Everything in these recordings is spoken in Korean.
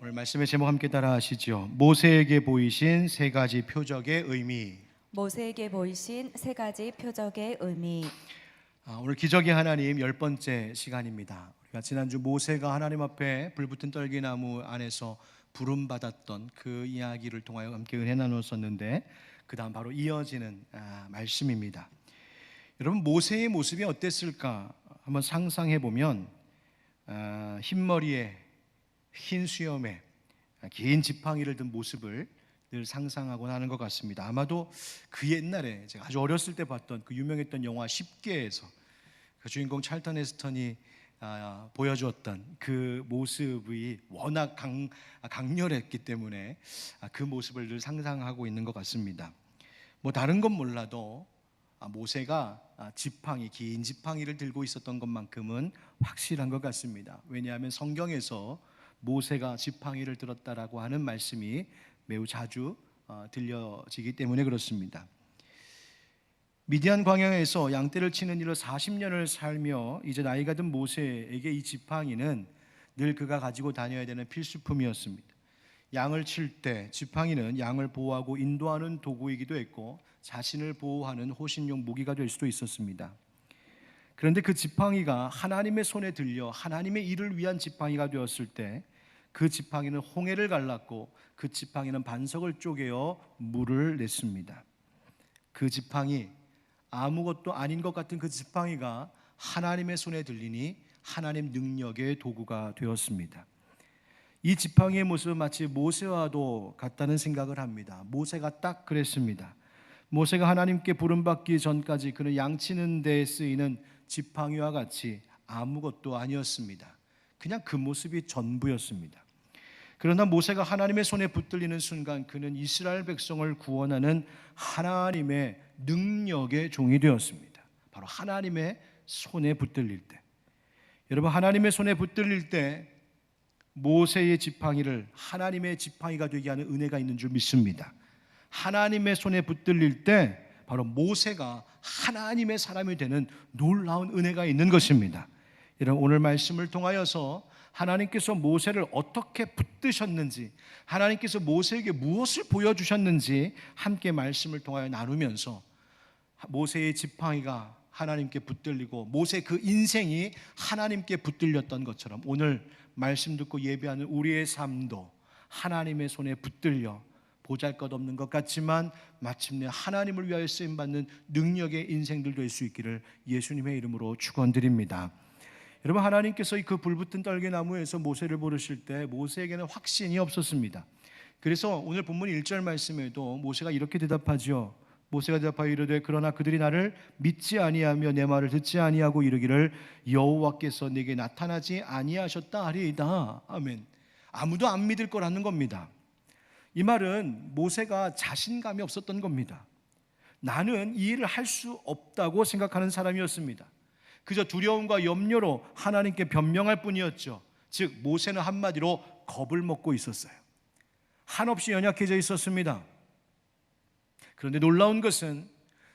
오늘 말씀의 제목 함께 따라 하시죠. 모세에게 보이신 세 가지 표적의 의미. 모세에게 보이신 세 가지 표적의 의미. 오늘 기적의 하나님 10번째 시간입니다. 우리가 지난주 모세가 하나님 앞에 불붙은 떨기나무 안에서 부름받았던 그 이야기를 통하여 함께 은혜 나눴었는데, 그 다음 바로 이어지는 말씀입니다. 여러분, 모세의 모습이 어땠을까 한번 상상해 보면 흰머리에 흰 수염에 긴 지팡이를 든 모습을 늘 상상하곤 하는 것 같습니다. 아마도 그 옛날에 제가 아주 어렸을 때 봤던 그 유명했던 영화 10개에서 그 주인공 찰턴 헤스턴이 보여주었던 그 모습이 워낙 강렬했기 때문에 그 모습을 늘 상상하고 있는 것 같습니다. 뭐 다른 건 몰라도 모세가 긴 지팡이를 들고 있었던 것만큼은 확실한 것 같습니다. 왜냐하면 성경에서 모세가 지팡이를 들었다라고 하는 말씀이 매우 자주 들려지기 때문에 그렇습니다. 미디안 광야에서 양떼를 치는 일로 40년을 살며 이제 나이가 든 모세에게 이 지팡이는 늘 그가 가지고 다녀야 되는 필수품이었습니다. 양을 칠 때 지팡이는 양을 보호하고 인도하는 도구이기도 했고 자신을 보호하는 호신용 무기가 될 수도 있었습니다. 그런데 그 지팡이가 하나님의 손에 들려 하나님의 일을 위한 지팡이가 되었을 때 그 지팡이는 홍해를 갈랐고 그 지팡이는 반석을 쪼개어 물을 냈습니다. 그 지팡이, 아무것도 아닌 것 같은 그 지팡이가 하나님의 손에 들리니 하나님 능력의 도구가 되었습니다. 이 지팡이의 모습은 마치 모세와도 같다는 생각을 합니다. 모세가 딱 그랬습니다. 모세가 하나님께 부름받기 전까지 그는 양치는 데에 쓰이는 지팡이와 같이 아무것도 아니었습니다. 그냥 그 모습이 전부였습니다. 그러나 모세가 하나님의 손에 붙들리는 순간 그는 이스라엘 백성을 구원하는 하나님의 능력의 종이 되었습니다. 바로 하나님의 손에 붙들릴 때, 여러분, 하나님의 손에 붙들릴 때 모세의 지팡이를 하나님의 지팡이가 되게 하는 은혜가 있는 줄 믿습니다. 하나님의 손에 붙들릴 때 바로 모세가 하나님의 사람이 되는 놀라운 은혜가 있는 것입니다. 여러분, 오늘 말씀을 통하여서 하나님께서 모세를 어떻게 붙드셨는지, 하나님께서 모세에게 무엇을 보여주셨는지 함께 말씀을 통하여 나누면서 모세의 지팡이가 하나님께 붙들리고 모세 그 인생이 하나님께 붙들렸던 것처럼 오늘 말씀 듣고 예배하는 우리의 삶도 하나님의 손에 붙들려 보잘것없는 것 같지만 마침내 하나님을 위하여 쓰임받는 능력의 인생들 될 수 있기를 예수님의 이름으로 축원드립니다. 여러분, 하나님께서 그 불붙은 떨기나무에서 모세를 부르실 때 모세에게는 확신이 없었습니다. 그래서 오늘 본문 1절 말씀에도 모세가 이렇게 대답하죠. 모세가 대답하여 이르되 그러나 그들이 나를 믿지 아니하며 내 말을 듣지 아니하고 이르기를 여호와께서 내게 나타나지 아니하셨다 하리이다. 아멘. 아무도 안 믿을 거라는 겁니다. 이 말은 모세가 자신감이 없었던 겁니다. 나는 이 일을 할 수 없다고 생각하는 사람이었습니다. 그저 두려움과 염려로 하나님께 변명할 뿐이었죠. 즉 모세는 한마디로 겁을 먹고 있었어요. 한없이 연약해져 있었습니다. 그런데 놀라운 것은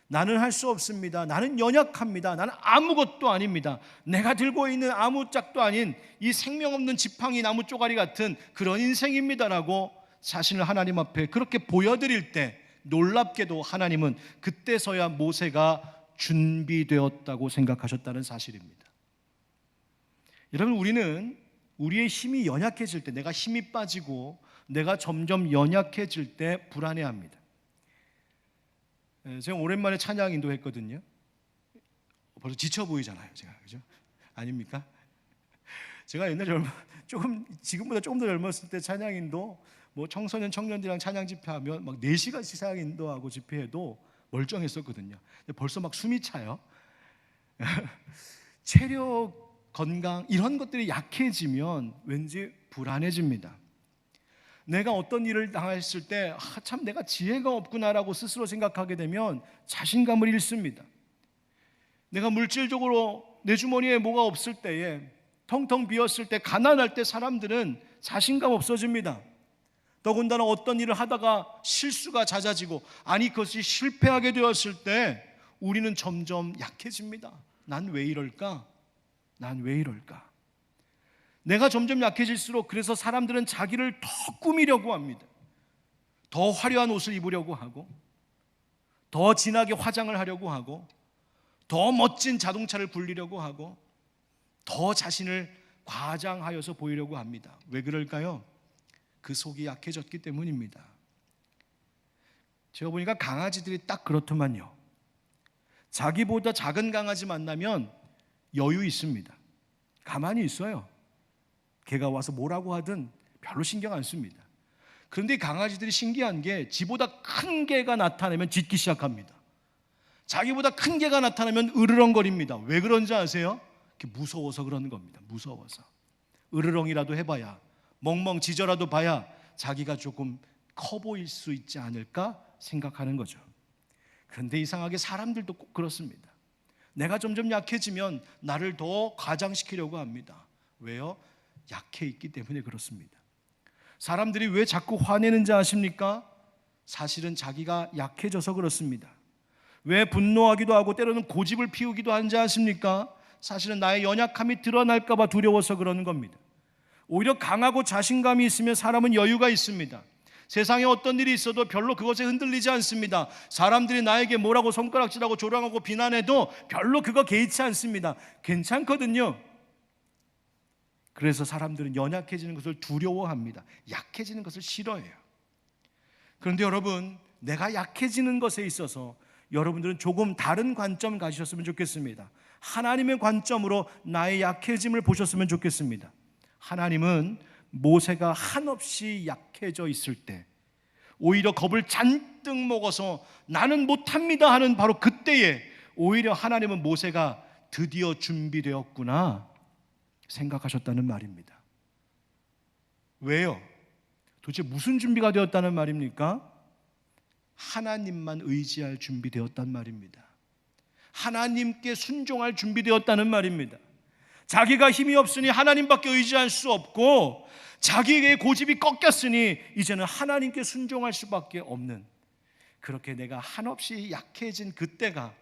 나는 할 수 없습니다. 나는 연약합니다. 나는 아무것도 아닙니다. 내가 들고 있는 아무짝도 아닌 이 생명 없는 지팡이 나무 쪼가리 같은 그런 인생입니다라고 자신을 하나님 앞에 그렇게 보여드릴 때 놀랍게도 하나님은 그때서야 모세가 준비되었다고 생각하셨다는 사실입니다. 여러분, 우리는 우리의 힘이 연약해질 때, 내가 힘이 빠지고 내가 점점 연약해질 때 불안해합니다. 제가 오랜만에 찬양 인도했거든요. 벌써 지쳐 보이잖아요, 제가. 그죠? 아닙니까? 제가 옛날에 지금보다 조금 더 젊었을 때 찬양 인도, 뭐 청소년 청년들이랑 찬양 집회하면 막 4시간씩 찬양 인도하고 집회해도 멀쩡했었거든요. 근데 벌써 막 숨이 차요. 체력, 건강 이런 것들이 약해지면 왠지 불안해집니다. 내가 어떤 일을 당했을 때 참 내가 지혜가 없구나라고 스스로 생각하게 되면 자신감을 잃습니다. 내가 물질적으로 내 주머니에 뭐가 없을 때에, 텅텅 비었을 때, 가난할 때 사람들은 자신감 없어집니다. 더군다나 어떤 일을 하다가 실수가 잦아지고 그것이 실패하게 되었을 때 우리는 점점 약해집니다. 난 왜 이럴까? 난 왜 이럴까? 내가 점점 약해질수록 그래서 사람들은 자기를 더 꾸미려고 합니다. 더 화려한 옷을 입으려고 하고, 더 진하게 화장을 하려고 하고, 더 멋진 자동차를 굴리려고 하고, 더 자신을 과장하여서 보이려고 합니다. 왜 그럴까요? 그 속이 약해졌기 때문입니다. 제가 보니까 강아지들이 딱 그렇더만요. 자기보다 작은 강아지 만나면 여유 있습니다. 가만히 있어요. 걔가 와서 뭐라고 하든 별로 신경 안 씁니다. 그런데 강아지들이 신기한 게 지보다 큰 개가 나타나면 짖기 시작합니다. 자기보다 큰 개가 나타나면 으르렁거립니다. 왜 그런지 아세요? 무서워서 그러는 겁니다. 무서워서. 으르렁이라도 해봐야, 멍멍 짖어라도 봐야 자기가 조금 커 보일 수 있지 않을까 생각하는 거죠. 그런데 이상하게 사람들도 꼭 그렇습니다. 내가 점점 약해지면 나를 더 과장시키려고 합니다. 왜요? 약해 있기 때문에 그렇습니다. 사람들이 왜 자꾸 화내는지 아십니까? 사실은 자기가 약해져서 그렇습니다. 왜 분노하기도 하고 때로는 고집을 피우기도 하는지 아십니까? 사실은 나의 연약함이 드러날까 봐 두려워서 그러는 겁니다. 오히려 강하고 자신감이 있으면 사람은 여유가 있습니다. 세상에 어떤 일이 있어도 별로 그것에 흔들리지 않습니다. 사람들이 나에게 뭐라고 손가락질하고 조롱하고 비난해도 별로 그거 개의치 않습니다. 괜찮거든요. 그래서 사람들은 연약해지는 것을 두려워합니다. 약해지는 것을 싫어해요. 그런데 여러분, 내가 약해지는 것에 있어서 여러분들은 조금 다른 관점 가지셨으면 좋겠습니다. 하나님의 관점으로 나의 약해짐을 보셨으면 좋겠습니다. 하나님은 모세가 한없이 약해져 있을 때 오히려 겁을 잔뜩 먹어서 나는 못합니다 하는 바로 그때에 오히려 하나님은 모세가 드디어 준비되었구나 생각하셨다는 말입니다. 왜요? 도대체 무슨 준비가 되었다는 말입니까? 하나님만 의지할 준비되었단 말입니다. 하나님께 순종할 준비되었다는 말입니다. 자기가 힘이 없으니 하나님밖에 의지할 수 없고 자기의 고집이 꺾였으니 이제는 하나님께 순종할 수밖에 없는, 그렇게 내가 한없이 약해진 그때가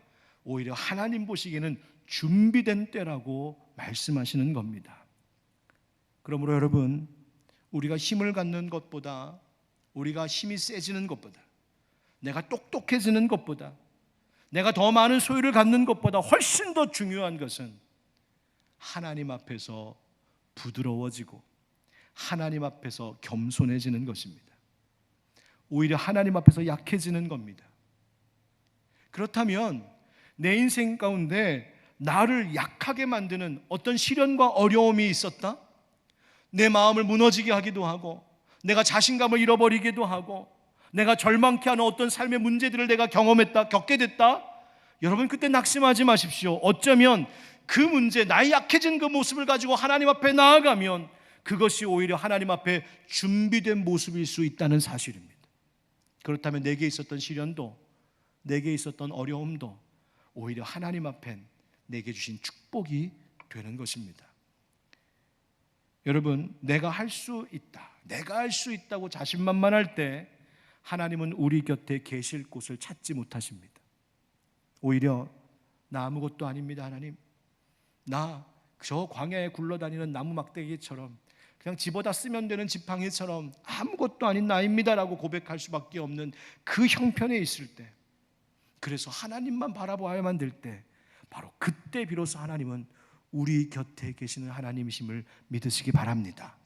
오히려 하나님 보시기에는 준비된 때라고 말씀하시는 겁니다. 그러므로 여러분, 우리가 힘을 갖는 것보다, 우리가 힘이 세지는 것보다, 내가 똑똑해지는 것보다, 내가 더 많은 소유를 갖는 것보다 훨씬 더 중요한 것은 하나님 앞에서 부드러워지고 하나님 앞에서 겸손해지는 것입니다. 오히려 하나님 앞에서 약해지는 겁니다. 그렇다면 내 인생 가운데 나를 약하게 만드는 어떤 시련과 어려움이 있었다? 내 마음을 무너지게 하기도 하고 내가 자신감을 잃어버리기도 하고 내가 절망케 하는 어떤 삶의 문제들을 내가 겪게 됐다? 여러분, 그때 낙심하지 마십시오. 어쩌면 그 문제, 나의 약해진 그 모습을 가지고 하나님 앞에 나아가면 그것이 오히려 하나님 앞에 준비된 모습일 수 있다는 사실입니다. 그렇다면 내게 있었던 시련도, 내게 있었던 어려움도 오히려 하나님 앞엔 내게 주신 축복이 되는 것입니다. 여러분, 내가 할 수 있다, 내가 할 수 있다고 자신만만할 때 하나님은 우리 곁에 계실 곳을 찾지 못하십니다. 오히려 나 아무것도 아닙니다 하나님, 나 저 광야에 굴러다니는 나무 막대기처럼 그냥 집어다 쓰면 되는 지팡이처럼 아무것도 아닌 나입니다라고 고백할 수밖에 없는 그 형편에 있을 때, 그래서 하나님만 바라봐야만 될 때, 바로 그때 비로소 하나님은 우리 곁에 계시는 하나님이심을 믿으시기 바랍니다.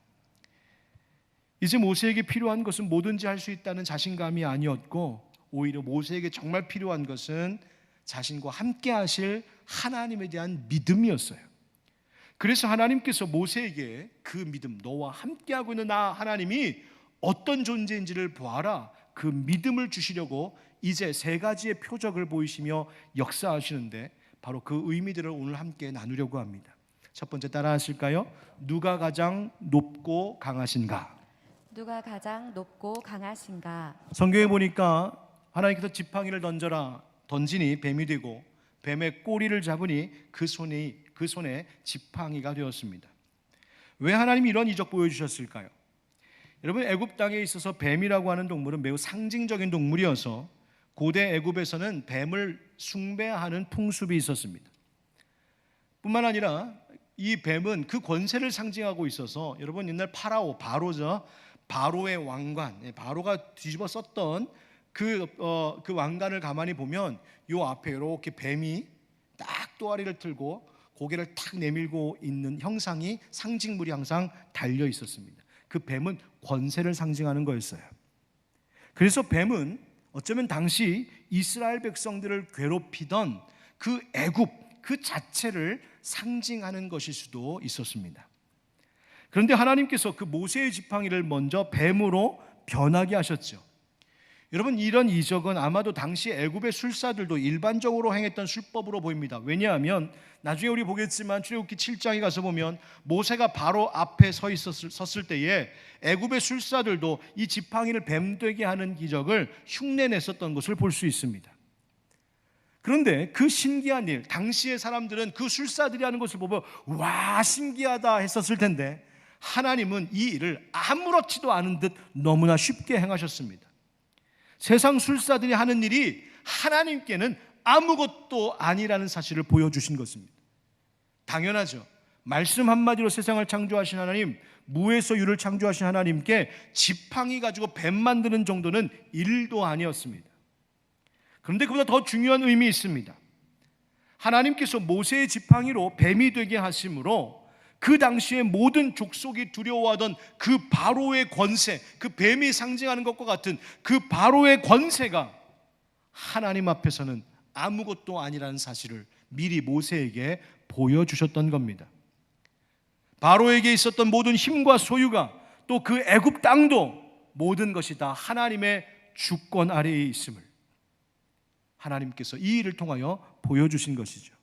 이제 모세에게 필요한 것은 뭐든지 할 수 있다는 자신감이 아니었고 오히려 모세에게 정말 필요한 것은 자신과 함께 하실 하나님에 대한 믿음이었어요. 그래서 하나님께서 모세에게 그 믿음, 너와 함께하고 있는 나 하나님이 어떤 존재인지를 보아라, 그 믿음을 주시려고 이제 세 가지의 표적을 보이시며 역사하시는데 바로 그 의미들을 오늘 함께 나누려고 합니다. 첫 번째, 따라 하실까요? 누가 가장 높고 강하신가? 누가 가장 높고 강하신가? 성경에 보니까 하나님께서 지팡이를 던지니 뱀이 되고 뱀의 꼬리를 잡으니 그 손에 지팡이가 되었습니다. 왜 하나님이 이런 이적 보여주셨을까요? 여러분, 애굽 땅에 있어서 뱀이라고 하는 동물은 매우 상징적인 동물이어서 고대 애굽에서는 뱀을 숭배하는 풍습이 있었습니다. 뿐만 아니라 이 뱀은 그 권세를 상징하고 있어서 여러분 옛날 바로죠. 바로의 왕관, 바로가 뒤집어 썼던 그 왕관을 가만히 보면 요 앞에 이렇게 뱀이 딱 또아리를 틀고 고개를 탁 내밀고 있는 형상이 상징물이 항상 달려 있었습니다. 그 뱀은 권세를 상징하는 거였어요. 그래서 뱀은 어쩌면 당시 이스라엘 백성들을 괴롭히던 그 애굽 그 자체를 상징하는 것일 수도 있었습니다. 그런데 하나님께서 그 모세의 지팡이를 먼저 뱀으로 변하게 하셨죠. 여러분, 이런 이적은 아마도 당시 애굽의 술사들도 일반적으로 행했던 술법으로 보입니다. 왜냐하면 나중에 우리 보겠지만 출애굽기 7장에 가서 보면 모세가 바로 앞에 섰을 때에 애굽의 술사들도 이 지팡이를 뱀되게 하는 기적을 흉내냈었던 것을 볼 수 있습니다. 그런데 그 신기한 일, 당시의 사람들은 그 술사들이 하는 것을 보고 와 신기하다 했었을 텐데 하나님은 이 일을 아무렇지도 않은 듯 너무나 쉽게 행하셨습니다. 세상 술사들이 하는 일이 하나님께는 아무것도 아니라는 사실을 보여주신 것입니다. 당연하죠. 말씀 한마디로 세상을 창조하신 하나님, 무에서 유를 창조하신 하나님께 지팡이 가지고 뱀 만드는 정도는 일도 아니었습니다. 그런데 그보다 더 중요한 의미 있습니다. 하나님께서 모세의 지팡이로 뱀이 되게 하심으로 그 당시에 모든 족속이 두려워하던 그 바로의 권세, 그 뱀이 상징하는 것과 같은 그 바로의 권세가 하나님 앞에서는 아무것도 아니라는 사실을 미리 모세에게 보여주셨던 겁니다. 바로에게 있었던 모든 힘과 소유가 또 그 애굽 땅도 모든 것이 다 하나님의 주권 아래에 있음을 하나님께서 이 일을 통하여 보여주신 것이죠.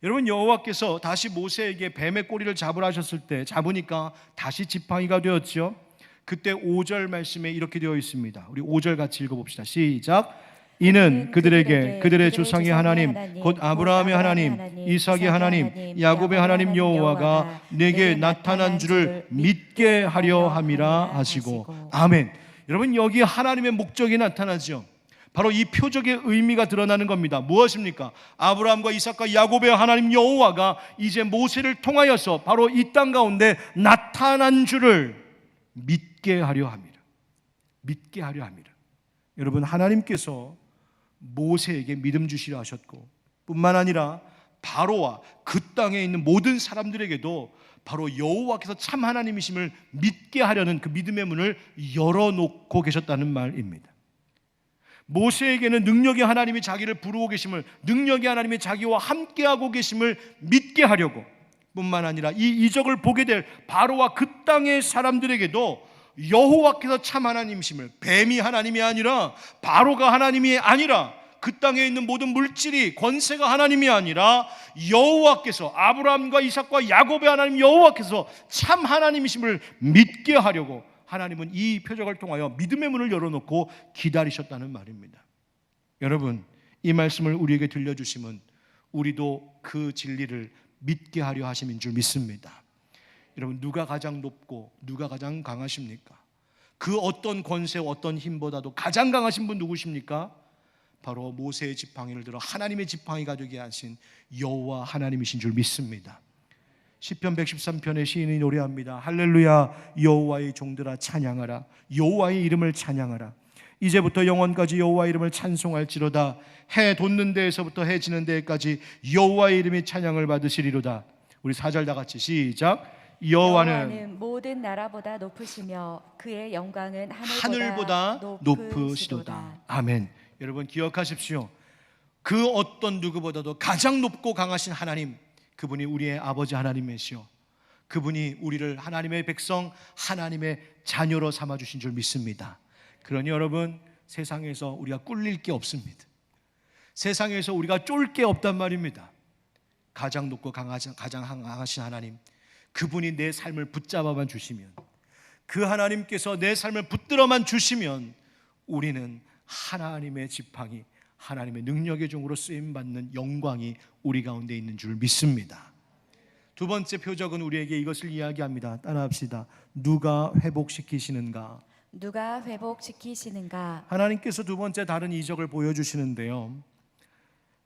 여러분, 여호와께서 다시 모세에게 뱀의 꼬리를 잡으라 하셨을 때 잡으니까 다시 지팡이가 되었죠. 그때 5절 말씀에 이렇게 되어 있습니다. 우리 5절 같이 읽어봅시다. 시작. 이는 그들에게 그들의 조상의 하나님 곧 아브라함의 하나님, 이삭의 하나님, 야곱의 하나님 여호와가 내게 나타난 줄을 믿게 하려 함이라 하시고. 아멘. 여러분, 여기 하나님의 목적이 나타나죠. 바로 이 표적의 의미가 드러나는 겁니다. 무엇입니까? 아브라함과 이삭과 야곱의 하나님 여호와가 이제 모세를 통하여서 바로 이 땅 가운데 나타난 줄을 믿게 하려 함이라. 믿게 하려 함이라. 여러분, 하나님께서 모세에게 믿음 주시려 하셨고 뿐만 아니라 바로와 그 땅에 있는 모든 사람들에게도 바로 여호와께서 참 하나님이심을 믿게 하려는 그 믿음의 문을 열어놓고 계셨다는 말입니다. 모세에게는 능력의 하나님이 자기를 부르고 계심을, 능력의 하나님이 자기와 함께하고 계심을 믿게 하려고 뿐만 아니라 이 이적을 보게 될 바로와 그 땅의 사람들에게도 여호와께서 참 하나님이심을, 뱀이 하나님이 아니라 바로가 하나님이 아니라 그 땅에 있는 모든 물질이 권세가 하나님이 아니라 여호와께서, 아브라함과 이삭과 야곱의 하나님 여호와께서 참 하나님이심을 믿게 하려고 하나님은 이 표적을 통하여 믿음의 문을 열어놓고 기다리셨다는 말입니다. 여러분, 이 말씀을 우리에게 들려주심은 우리도 그 진리를 믿게 하려 하심인 줄 믿습니다. 여러분, 누가 가장 높고 누가 가장 강하십니까? 그 어떤 권세, 어떤 힘보다도 가장 강하신 분 누구십니까? 바로 모세의 지팡이를 들어 하나님의 지팡이가 되게 하신 여호와 하나님이신 줄 믿습니다. 시편 113편의 시인이 노래합니다. 할렐루야, 여호와의 종들아 찬양하라. 여호와의 이름을 찬양하라. 이제부터 영원까지 여호와의 이름을 찬송할지로다. 해 돋는 데에서부터 해 지는 데까지 여호와의 이름이 찬양을 받으시리로다. 우리 4절 다 같이 시작. 여호와는 모든 나라보다 높으시며 그의 영광은 하늘보다 높으시도다. 아멘. 여러분, 기억하십시오. 그 어떤 누구보다도 가장 높고 강하신 하나님, 그분이 우리의 아버지 하나님이시오. 그분이 우리를 하나님의 백성, 하나님의 자녀로 삼아주신 줄 믿습니다. 그러니 여러분, 세상에서 우리가 꿀릴 게 없습니다. 세상에서 우리가 쫄 게 없단 말입니다. 가장 높고 가장 강하신 하나님, 그분이 내 삶을 붙잡아만 주시면, 그 하나님께서 내 삶을 붙들어만 주시면 우리는 하나님의 지팡이, 하나님의 능력의 종으로 쓰임받는 영광이 우리 가운데 있는 줄 믿습니다. 두 번째 표적은 우리에게 이것을 이야기합니다. 따라합시다. 누가 회복시키시는가? 누가 회복시키시는가? 하나님께서 두 번째 다른 이적을 보여주시는데요,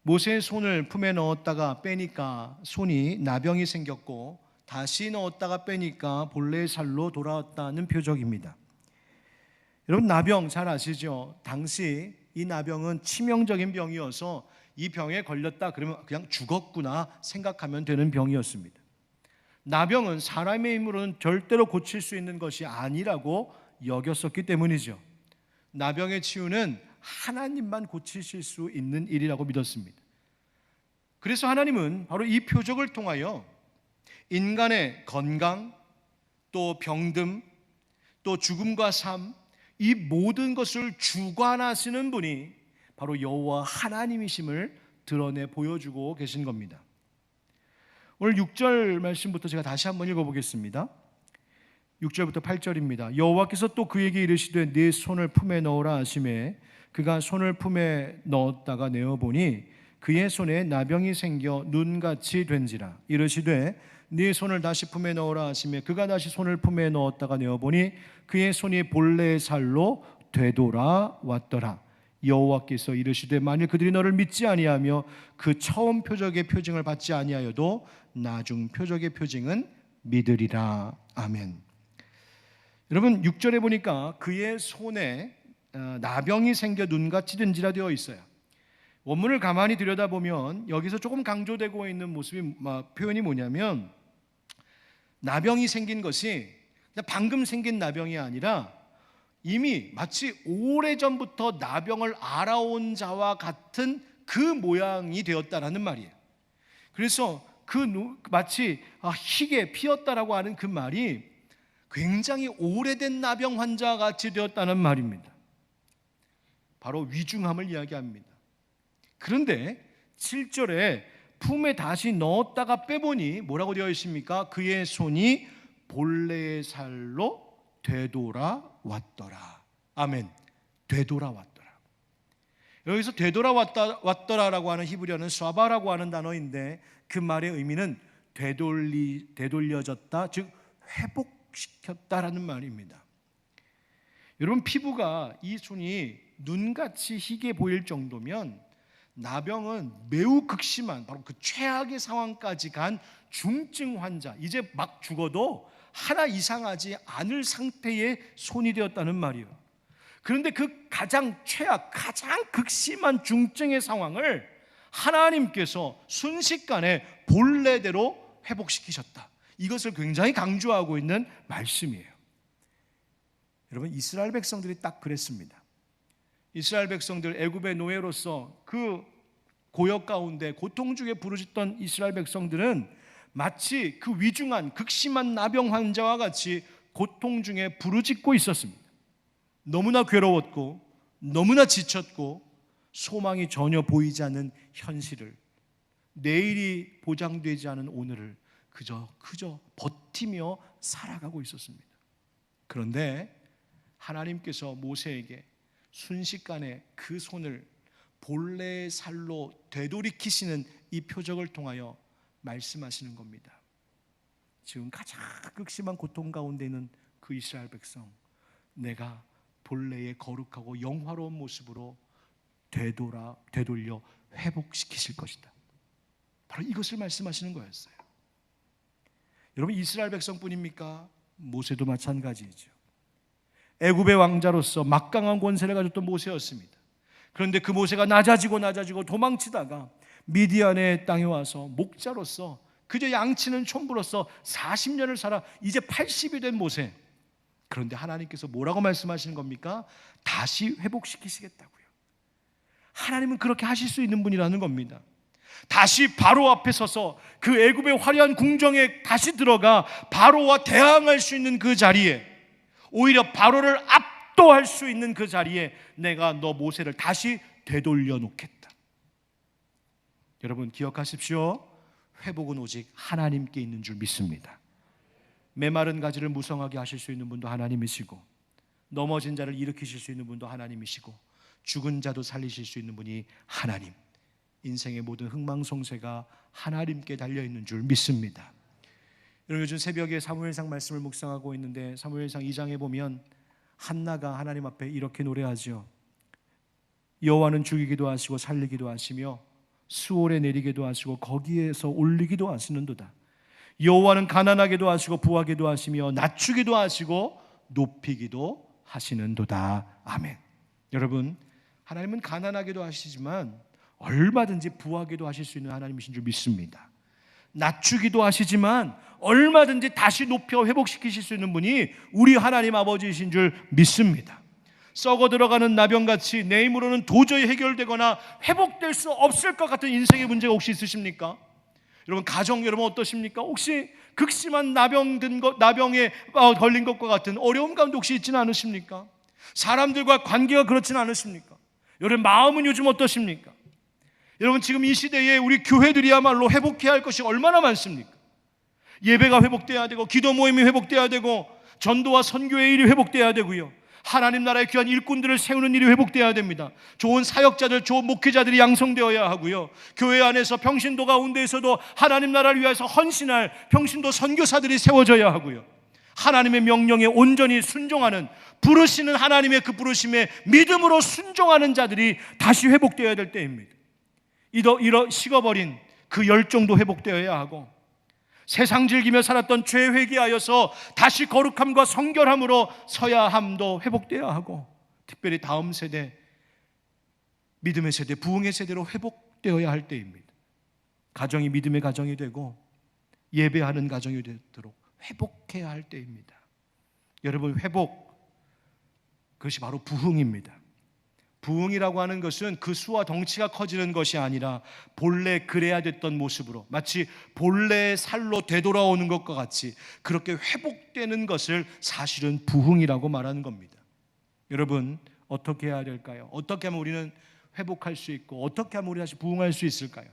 모세의 손을 품에 넣었다가 빼니까 손이 나병이 생겼고 다시 넣었다가 빼니까 본래의 살로 돌아왔다는 표적입니다. 여러분, 나병 잘 아시죠? 당시 이 나병은 치명적인 병이어서 이 병에 걸렸다 그러면 그냥 죽었구나 생각하면 되는 병이었습니다. 나병은 사람의 힘으로는 절대로 고칠 수 있는 것이 아니라고 여겼었기 때문이죠. 나병의 치유는 하나님만 고치실 수 있는 일이라고 믿었습니다. 그래서 하나님은 바로 이 표적을 통하여 인간의 건강, 또 병듦, 또 죽음과 삶, 이 모든 것을 주관하시는 분이 바로 여호와 하나님이심을 드러내 보여주고 계신 겁니다. 오늘 6절 말씀부터 제가 다시 한번 읽어보겠습니다. 6절부터 8절입니다. 여호와께서 또 그에게 이르시되 네 손을 품에 넣으라 하시매 그가 손을 품에 넣었다가 내어보니 그의 손에 나병이 생겨 눈같이 된지라. 이르시되 네 손을 다시 품에 넣으라 하시매 그가 다시 손을 품에 넣었다가 내어보니 그의 손이 본래의 살로 되돌아왔더라. 여호와께서 이르시되 만일 그들이 너를 믿지 아니하며 그 처음 표적의 표징을 받지 아니하여도 나중 표적의 표징은 믿으리라. 아멘. 여러분, 6절에 보니까 그의 손에 나병이 생겨 눈같이 된지라 되어 있어요. 원문을 가만히 들여다보면 여기서 조금 강조되고 있는 모습이 표현이 뭐냐면 나병이 생긴 것이 방금 생긴 나병이 아니라 이미 마치 오래전부터 나병을 알아온 자와 같은 그 모양이 되었다라는 말이에요. 그래서 마치 희게 피었다라고 하는 그 말이 굉장히 오래된 나병 환자와 같이 되었다는 말입니다. 바로 위중함을 이야기합니다. 그런데 7절에 품에 다시 넣었다가 빼보니 뭐라고 되어 있습니까? 그의 손이 본래의 살로 되돌아왔더라. 아멘. 되돌아왔더라. 여기서 되돌아왔더라라고 하는 히브리어는 쏴바라고 하는 단어인데 그 말의 의미는 되돌려졌다, 즉 회복시켰다라는 말입니다. 여러분, 피부가 이 손이 눈같이 희게 보일 정도면 나병은 매우 극심한 바로 그 최악의 상황까지 간 중증 환자, 이제 막 죽어도 하나 이상하지 않을 상태의 손이 되었다는 말이에요. 그런데 그 가장 최악, 가장 극심한 중증의 상황을 하나님께서 순식간에 본래대로 회복시키셨다. 이것을 굉장히 강조하고 있는 말씀이에요. 여러분, 이스라엘 백성들이 딱 그랬습니다. 이스라엘 백성들 애굽의 노예로서 그 고역 가운데 고통 중에 부르짖던 이스라엘 백성들은 마치 그 위중한 극심한 나병 환자와 같이 고통 중에 부르짖고 있었습니다. 너무나 괴로웠고 너무나 지쳤고 소망이 전혀 보이지 않는 현실을, 내일이 보장되지 않은 오늘을 그저 버티며 살아가고 있었습니다. 그런데 하나님께서 모세에게 순식간에 그 손을 본래의 살로 되돌이키시는 이 표적을 통하여 말씀하시는 겁니다. 지금 가장 극심한 고통 가운데 있는 그 이스라엘 백성, 내가 본래의 거룩하고 영화로운 모습으로 되돌려 회복시키실 것이다. 바로 이것을 말씀하시는 거였어요. 여러분, 이스라엘 백성뿐입니까? 모세도 마찬가지이죠. 애굽의 왕자로서 막강한 권세를 가졌던 모세였습니다. 그런데 그 모세가 낮아지고 도망치다가 미디안의 땅에 와서 목자로서 그저 양치는 촌부로서 40년을 살아 이제 80이 된 모세. 그런데 하나님께서 뭐라고 말씀하시는 겁니까? 다시 회복시키시겠다고요. 하나님은 그렇게 하실 수 있는 분이라는 겁니다. 다시 바로 앞에 서서 그 애굽의 화려한 궁정에 다시 들어가 바로와 대항할 수 있는 그 자리에, 오히려 바로를 압도할 수 있는 그 자리에 내가 너 모세를 다시 되돌려 놓겠다. 여러분, 기억하십시오. 회복은 오직 하나님께 있는 줄 믿습니다. 메마른 가지를 무성하게 하실 수 있는 분도 하나님이시고, 넘어진 자를 일으키실 수 있는 분도 하나님이시고, 죽은 자도 살리실 수 있는 분이 하나님. 인생의 모든 흥망성쇠가 하나님께 달려있는 줄 믿습니다. 여러분, 요즘 새벽에 사무엘상 말씀을 묵상하고 있는데 사무엘상 2장에 보면 한나가 하나님 앞에 이렇게 노래하죠. 여호와는 죽이기도 하시고 살리기도 하시며 수월에 내리게도 하시고 거기에서 올리기도 하시는도다. 여호와는 가난하게도 하시고 부하게도 하시며 낮추기도 하시고 높이기도 하시는도다. 아멘. 여러분, 하나님은 가난하게도 하시지만 얼마든지 부하게도 하실 수 있는 하나님이신 줄 믿습니다. 낮추기도 하시지만 얼마든지 다시 높여 회복시키실 수 있는 분이 우리 하나님 아버지이신 줄 믿습니다. 썩어 들어가는 나병같이 내 힘으로는 도저히 해결되거나 회복될 수 없을 것 같은 인생의 문제가 혹시 있으십니까? 여러분, 가정 여러분 어떠십니까? 혹시 극심한 나병에 걸린 것과 같은 어려움 가운데 혹시 있지는 않으십니까? 사람들과 관계가 그렇지는 않으십니까? 여러분, 마음은 요즘 어떠십니까? 여러분, 지금 이 시대에 우리 교회들이야말로 회복해야 할 것이 얼마나 많습니까? 예배가 회복돼야 되고, 기도 모임이 회복돼야 되고, 전도와 선교의 일이 회복돼야 되고요, 하나님 나라의 귀한 일꾼들을 세우는 일이 회복돼야 됩니다. 좋은 사역자들, 좋은 목회자들이 양성되어야 하고요, 교회 안에서 평신도 가운데에서도 하나님 나라를 위해서 헌신할 평신도 선교사들이 세워져야 하고요, 하나님의 명령에 온전히 순종하는, 부르시는 하나님의 그 부르심에 믿음으로 순종하는 자들이 다시 회복되어야 될 때입니다. 식어버린 그 열정도 회복되어야 하고, 세상 즐기며 살았던 죄 회개하여서 다시 거룩함과 성결함으로 서야 함도 회복되어야 하고, 특별히 다음 세대, 믿음의 세대, 부흥의 세대로 회복되어야 할 때입니다. 가정이 믿음의 가정이 되고 예배하는 가정이 되도록 회복해야 할 때입니다. 여러분, 회복, 그것이 바로 부흥입니다. 부흥이라고 하는 것은 그 수와 덩치가 커지는 것이 아니라 본래 그래야 됐던 모습으로, 마치 본래의 살로 되돌아오는 것과 같이 그렇게 회복되는 것을 사실은 부흥이라고 말하는 겁니다. 여러분, 어떻게 해야 될까요? 어떻게 하면 우리는 회복할 수 있고, 어떻게 하면 우리 다시 부흥할 수 있을까요?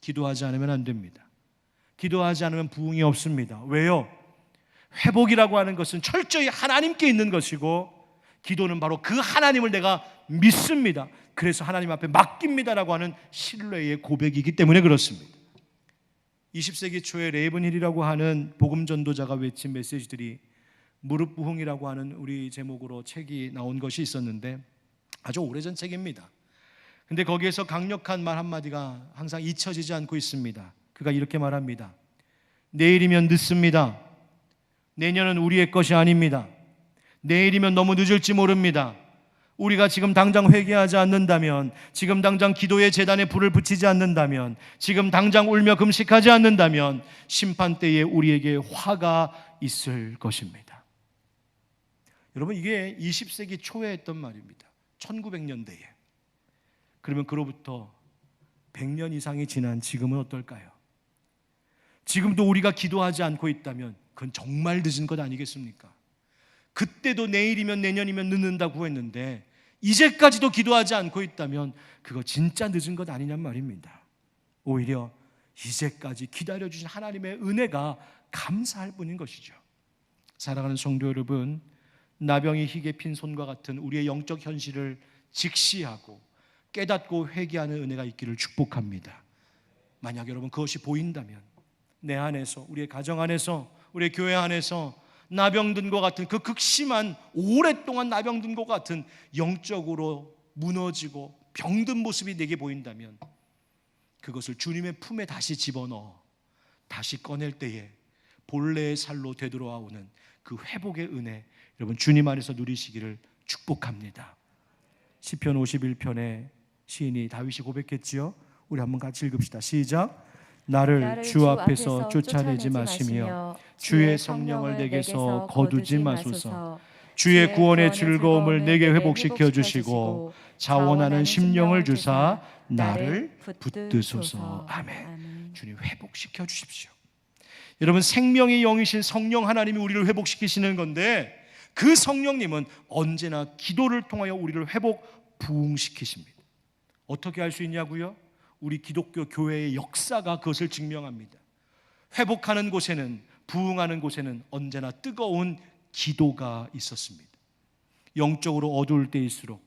기도하지 않으면 안 됩니다. 기도하지 않으면 부흥이 없습니다. 왜요? 회복이라고 하는 것은 철저히 하나님께 있는 것이고, 기도는 바로 그 하나님을 내가 믿습니다, 그래서 하나님 앞에 맡깁니다라고 하는 신뢰의 고백이기 때문에 그렇습니다. 20세기 초에 레이븐힐이라고 하는 복음 전도자가 외친 메시지들이 무릎 부흥이라고 하는 우리 제목으로 책이 나온 것이 있었는데, 아주 오래전 책입니다. 근데 거기에서 강력한 말 한마디가 항상 잊혀지지 않고 있습니다. 그가 이렇게 말합니다. 내일이면 늦습니다. 내년은 우리의 것이 아닙니다. 내일이면 너무 늦을지 모릅니다. 우리가 지금 당장 회개하지 않는다면, 지금 당장 기도의 제단에 불을 붙이지 않는다면, 지금 당장 울며 금식하지 않는다면 심판 때에 우리에게 화가 있을 것입니다. 여러분, 이게 20세기 초에 했던 말입니다. 1900년대에. 그러면 그로부터 100년 이상이 지난 지금은 어떨까요? 지금도 우리가 기도하지 않고 있다면 그건 정말 늦은 것 아니겠습니까? 그때도 내일이면 내년이면 늦는다고 했는데 이제까지도 기도하지 않고 있다면 그거 진짜 늦은 것 아니냔 말입니다. 오히려 이제까지 기다려주신 하나님의 은혜가 감사할 뿐인 것이죠. 사랑하는 성도 여러분, 나병이 희게 핀 손과 같은 우리의 영적 현실을 직시하고 깨닫고 회개하는 은혜가 있기를 축복합니다. 만약 여러분 그것이 보인다면 내 안에서, 우리의 가정 안에서, 우리의 교회 안에서 나병든 것 같은, 그 극심한, 오랫동안 나병든 것 같은 영적으로 무너지고 병든 모습이 내게 보인다면 그것을 주님의 품에 다시 집어넣어 다시 꺼낼 때에 본래의 살로 되돌아오는 그 회복의 은혜, 여러분 주님 안에서 누리시기를 축복합니다. 시편 51편에 시인이 다윗이 고백했지요. 우리 한번 같이 읽읍시다. 시작. 나를 주 앞에서 쫓아내지 마시며 주의 성령을 내게서 거두지 마소서. 주의 구원의 즐거움을 내게 회복시켜 주시고 자원하는 심령을 주사 나를 붙드소서. 아멘. 주님 회복시켜 주십시오. 여러분, 생명의 영이신 성령 하나님이 우리를 회복시키시는 건데, 그 성령님은 언제나 기도를 통하여 우리를 회복 부흥시키십니다. 어떻게 할 수 있냐고요? 우리 기독교 교회의 역사가 그것을 증명합니다. 회복하는 곳에는, 부흥하는 곳에는 언제나 뜨거운 기도가 있었습니다. 영적으로 어두울 때일수록,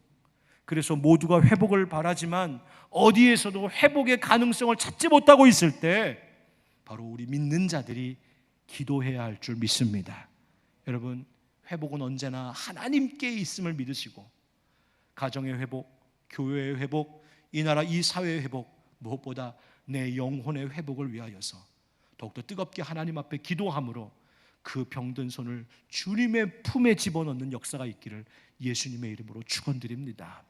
그래서 모두가 회복을 바라지만 어디에서도 회복의 가능성을 찾지 못하고 있을 때 바로 우리 믿는 자들이 기도해야 할 줄 믿습니다. 여러분, 회복은 언제나 하나님께 있음을 믿으시고 가정의 회복, 교회의 회복, 이 나라 이 사회의 회복, 무엇보다 내 영혼의 회복을 위하여서 더욱더 뜨겁게 하나님 앞에 기도함으로 그 병든 손을 주님의 품에 집어넣는 역사가 있기를 예수님의 이름으로 축원드립니다.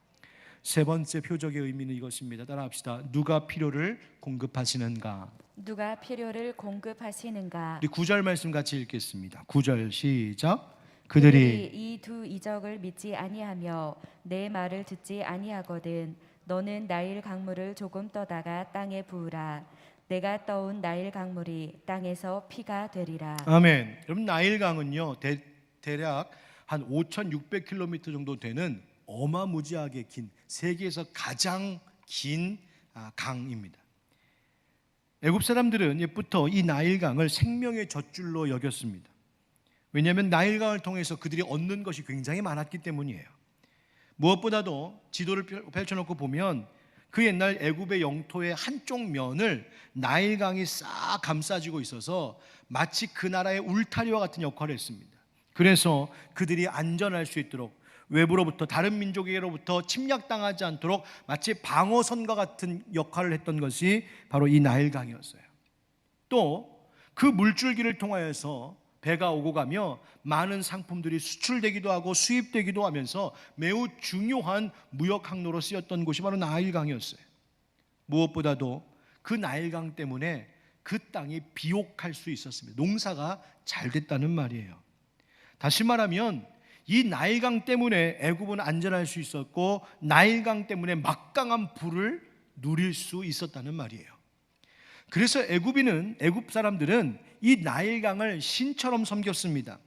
세 번째 표적의 의미는 이것입니다. 따라합시다. 누가 필요를 공급하시는가? 누가 필요를 공급하시는가? 우리 9절 말씀 같이 읽겠습니다. 9절 시작. 그들이 이 두 이적을 믿지 아니하며 내 말을 듣지 아니하거든. 너는 나일 강물을 조금 떠다가 땅에 부으라. 내가 떠온 나일 강물이 땅에서 피가 되리라. 아멘. 여러분, 나일강은요 대략 한 5,600km 정도 되는 어마무지하게 긴, 세계에서 가장 긴 강입니다. 애굽 사람들은 옛부터 이 나일강을 생명의 젖줄로 여겼습니다. 왜냐하면 나일강을 통해서 그들이 얻는 것이 굉장히 많았기 때문이에요. 무엇보다도 지도를 펼쳐놓고 보면 그 옛날 애굽의 영토의 한쪽 면을 나일강이 싹 감싸지고 있어서 마치 그 나라의 울타리와 같은 역할을 했습니다. 그래서 그들이 안전할 수 있도록, 외부로부터, 다른 민족에게로부터 침략당하지 않도록 마치 방어선과 같은 역할을 했던 것이 바로 이 나일강이었어요. 또 그 물줄기를 통하여서 배가 오고 가며 많은 상품들이 수출되기도 하고 수입되기도 하면서 매우 중요한 무역 항로로 쓰였던 곳이 바로 나일강이었어요. 무엇보다도 그 나일강 때문에 그 땅이 비옥할 수 있었습니다. 농사가 잘 됐다는 말이에요. 다시 말하면 이 나일강 때문에 애굽은 안전할 수 있었고, 나일강 때문에 막강한 부를 누릴 수 있었다는 말이에요. 그래서 애굽 사람들은 이 나일강을 신처럼 섬겼습니다.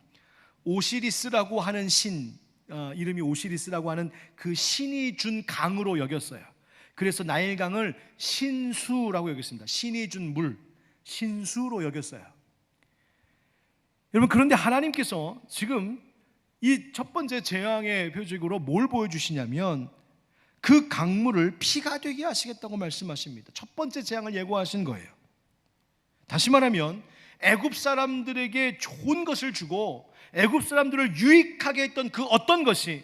오시리스라고 하는 신, 이름이 오시리스라고 하는 그 신이 준 강으로 여겼어요. 그래서 나일강을 신수라고 여겼습니다. 신이 준 물, 신수로 여겼어요. 여러분, 그런데 하나님께서 지금 이 첫 번째 재앙의 표적으로 뭘 보여주시냐면 그 강물을 피가 되게 하시겠다고 말씀하십니다. 첫 번째 재앙을 예고하신 거예요. 다시 말하면 애굽 사람들에게 좋은 것을 주고 애굽 사람들을 유익하게 했던 그 어떤 것이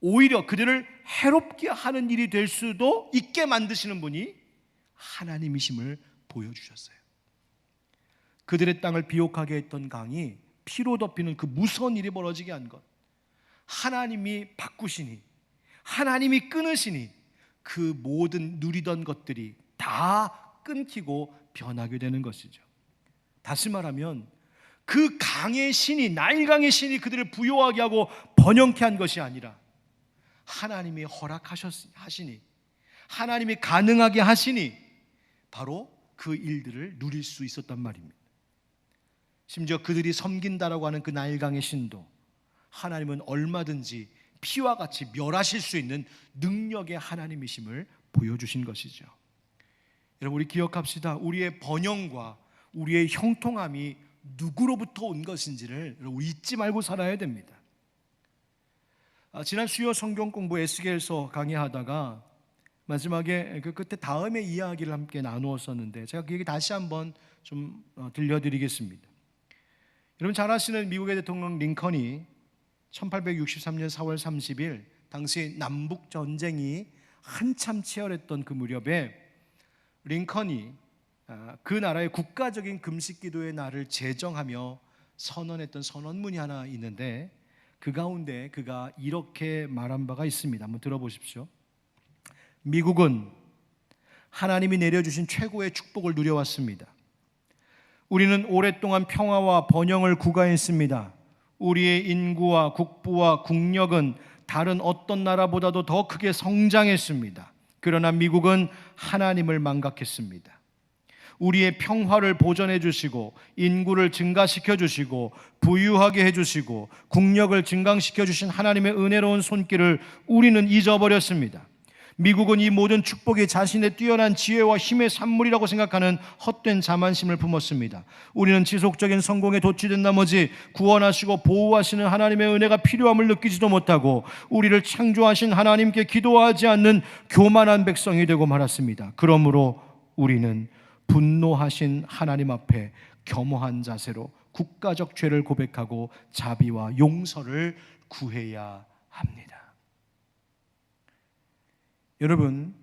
오히려 그들을 해롭게 하는 일이 될 수도 있게 만드시는 분이 하나님이심을 보여주셨어요. 그들의 땅을 비옥하게 했던 강이 피로 덮이는 그 무서운 일이 벌어지게 한 것, 하나님이 바꾸시니, 하나님이 끊으시니 그 모든 누리던 것들이 다 끊기고 변하게 되는 것이죠. 다시 말하면 그 강의 신이, 나일강의 신이 그들을 부요하게 하고 번영케 한 것이 아니라 하나님이 허락하시니, 하나님이 가능하게 하시니 바로 그 일들을 누릴 수 있었단 말입니다. 심지어 그들이 섬긴다라고 하는 그 나일강의 신도 하나님은 얼마든지 피와 같이 멸하실 수 있는 능력의 하나님이심을 보여주신 것이죠. 여러분, 우리 기억합시다. 우리의 번영과 우리의 형통함이 누구로부터 온 것인지를 잊지 말고 살아야 됩니다. 지난 수요 성경 공부 에스겔서 강의하다가 마지막에 그 끝에 다음의 이야기를 함께 나누었었는데 제가 그 얘기 다시 한번 좀 들려드리겠습니다. 여러분 잘 아시는 미국의 대통령 링컨이 1863년 4월 30일 당시 남북 전쟁이 한참 치열했던 그 무렵에 링컨이 그 나라의 국가적인 금식기도의 날을 제정하며 선언했던 선언문이 하나 있는데 그 가운데 그가 이렇게 말한 바가 있습니다. 한번 들어보십시오. 미국은 하나님이 내려주신 최고의 축복을 누려왔습니다. 우리는 오랫동안 평화와 번영을 구가했습니다. 우리의 인구와 국부와 국력은 다른 어떤 나라보다도 더 크게 성장했습니다. 그러나 미국은 하나님을 망각했습니다. 우리의 평화를 보존해 주시고 인구를 증가시켜 주시고 부유하게 해 주시고 국력을 증강시켜 주신 하나님의 은혜로운 손길을 우리는 잊어버렸습니다. 미국은 이 모든 축복이 자신의 뛰어난 지혜와 힘의 산물이라고 생각하는 헛된 자만심을 품었습니다. 우리는 지속적인 성공에 도취된 나머지 구원하시고 보호하시는 하나님의 은혜가 필요함을 느끼지도 못하고 우리를 창조하신 하나님께 기도하지 않는 교만한 백성이 되고 말았습니다. 그러므로 우리는 분노하신 하나님 앞에 겸허한 자세로 국가적 죄를 고백하고 자비와 용서를 구해야 합니다. 여러분,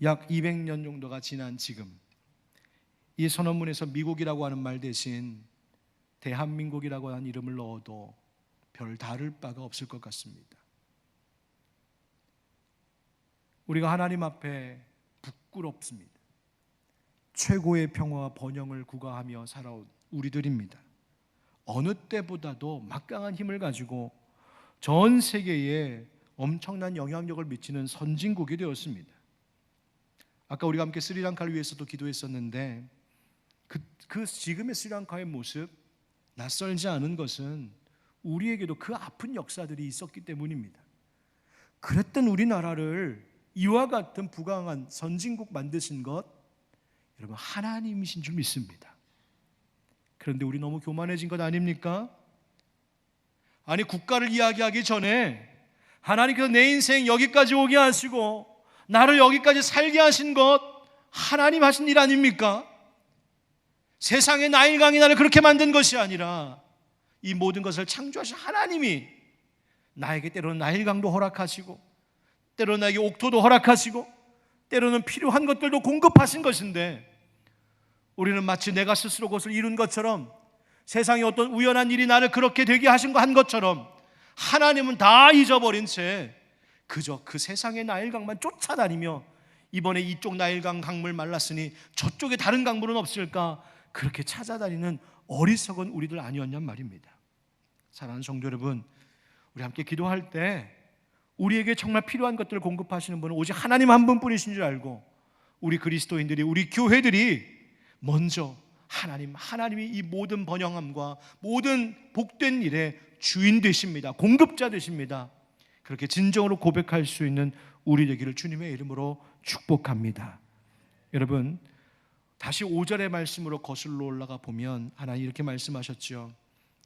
약 200년 정도가 지난 지금 이 선언문에서 미국이라고 하는 말 대신 대한민국이라고 하는 이름을 넣어도 별 다를 바가 없을 것 같습니다. 우리가 하나님 앞에 부끄럽습니다. 최고의 평화와 번영을 구가하며 살아온 우리들입니다. 어느 때보다도 막강한 힘을 가지고 전 세계에 엄청난 영향력을 미치는 선진국이 되었습니다. 아까 우리가 함께 스리랑카를 위해서도 기도했었는데 그 지금의 스리랑카의 모습, 낯설지 않은 것은 우리에게도 그 아픈 역사들이 있었기 때문입니다. 그랬던 우리나라를 이와 같은 부강한 선진국 만드신 것, 여러분 하나님이신 줄 믿습니다. 그런데 우리 너무 교만해진 것 아닙니까? 아니, 국가를 이야기하기 전에 하나님께서 내 인생 여기까지 오게 하시고 나를 여기까지 살게 하신 것, 하나님 하신 일 아닙니까? 세상의 나일강이 나를 그렇게 만든 것이 아니라 이 모든 것을 창조하신 하나님이 나에게 때로는 나일강도 허락하시고 때로는 나에게 옥토도 허락하시고 때로는 필요한 것들도 공급하신 것인데, 우리는 마치 내가 스스로 그것을 이룬 것처럼, 세상에 어떤 우연한 일이 나를 그렇게 되게 하신 거 한 것처럼 하나님은 다 잊어버린 채 그저 그 세상의 나일강만 쫓아다니며 이번에 이쪽 나일강 강물 말랐으니 저쪽에 다른 강물은 없을까, 그렇게 찾아다니는 어리석은 우리들 아니었냔 말입니다. 사랑하는 성도 여러분, 우리 함께 기도할 때 우리에게 정말 필요한 것들을 공급하시는 분은 오직 하나님 한 분뿐이신 줄 알고, 우리 그리스도인들이, 우리 교회들이 먼저 하나님이 이 모든 번영함과 모든 복된 일의 주인 되십니다. 공급자 되십니다. 그렇게 진정으로 고백할 수 있는 우리 되기를 주님의 이름으로 축복합니다. 여러분, 다시 5절의 말씀으로 거슬러 올라가 보면 하나님 이렇게 말씀하셨죠.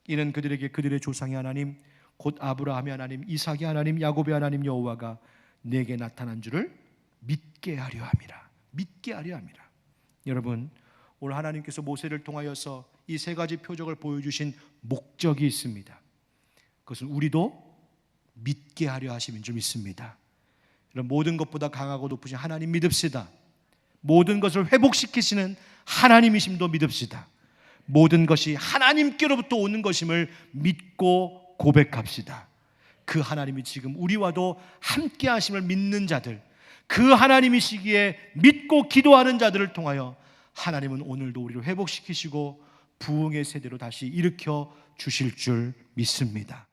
이는 그들에게 그들의 조상의 하나님 곧 아브라함의 하나님, 이삭의 하나님, 야곱의 하나님 여호와가 내게 나타난 줄을 믿게 하려 함이라. 믿게 하려 함이라. 여러분, 오늘 하나님께서 모세를 통하여서 이 세 가지 표적을 보여주신 목적이 있습니다. 그것은 우리도 믿게 하려 하심인 줄 믿습니다. 여러분, 모든 것보다 강하고 높으신 하나님 믿읍시다. 모든 것을 회복시키시는 하나님이심도 믿읍시다. 모든 것이 하나님께로부터 오는 것임을 믿고 고백합시다. 그 하나님이 지금 우리와도 함께 하심을 믿는 자들, 그 하나님이시기에 믿고 기도하는 자들을 통하여 하나님은 오늘도 우리를 회복시키시고 부흥의 세대로 다시 일으켜 주실 줄 믿습니다.